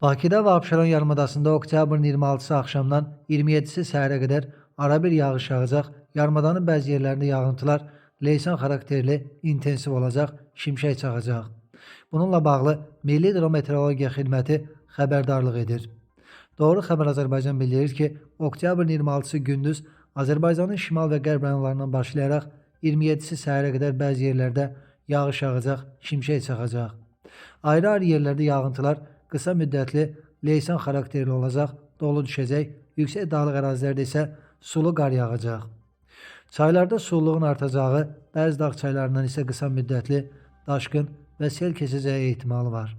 Bakıda və Abşeron yarımadasında oktyabrın 26-sı axşamdan 27-si səhərə qədər arabir yağış yağacaq, yarımadanın bəzi yerlərində yağıntılar leysan xarakterli intensiv olacaq, şimşək çaxacaq. Bununla bağlı Milli Hidrometeorologiya Xidməti xəbərdarlıq edir. Doğru Xəbər Azərbaycan bildirir ki, oktyabrın 26-sı gündüz Azərbaycanın şimal və qərb rayonlarından başlayaraq 27-si səhərə qədər bəzi yerlərdə yağış yağacaq, şimşək çaxacaq. Ayrı-ayrı yerlərdə yağıntılar qısa müddətli leysan xarakterli olacaq, dolu düşəcək, yüksək dağlıq ərazilərdə isə sulu qar yağacaq. Çaylarda sululuğun artacağı, bəzi dağ çaylarından isə qısa müddətli daşqın və sel keçəcəyi ehtimalı var.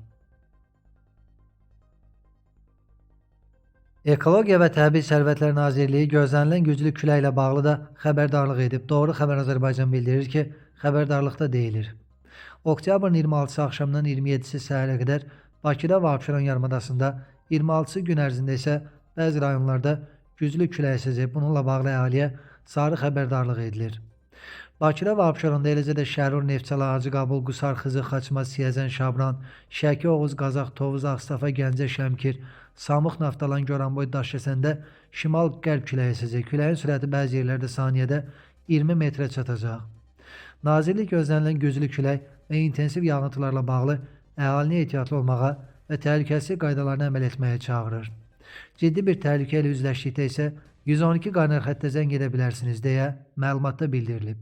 Ekologiya və Təbii Sərvətlər Nazirliyi gözlənilən güclü küləklə bağlı da xəbərdarlıq edib. Doğru Xəbər Azərbaycan bildirir ki, xəbərdarlıqda deyilir. Oktyabrın 26-sı axşamdan 27-si səhərə qədər Bakıda və Abşeron yarımadasında, 26-sı gün ərzində isə bəzi rayonlarda güclü külək əsəcək. Bununla bağlı əhaliyə sarı xəbərdarlıq edilir. Bakıda və Abşeronda, eləcə də Şərur, Neftçala, Hacıqabul, Qusar, Xızı, Xaçmaz, Siyəzən, Şabran, Şəki, Oğuz, Qazaq, Tovuz, Ağstafa, Gəncə, Şəmkir, Samux, Naftalan, Goranboy, Daşkəsəndə şimal-qərb küləyi əsəcək. Küləyin sürəti bəzi yerlərdə saniyədə 20 metrə çatacaq. Nazirlik gözlənilən güclü külək və intensiv yağıntılarla bağlı əhalini ehtiyatlı olmağa və təhlükəsizlik qaydalarına əməl etməyə çağırır. Ciddi bir təhlükə ilə üzləşdikdə isə 112 qaynar xəttə zəng edə bilərsiniz deyə məlumatda bildirilib.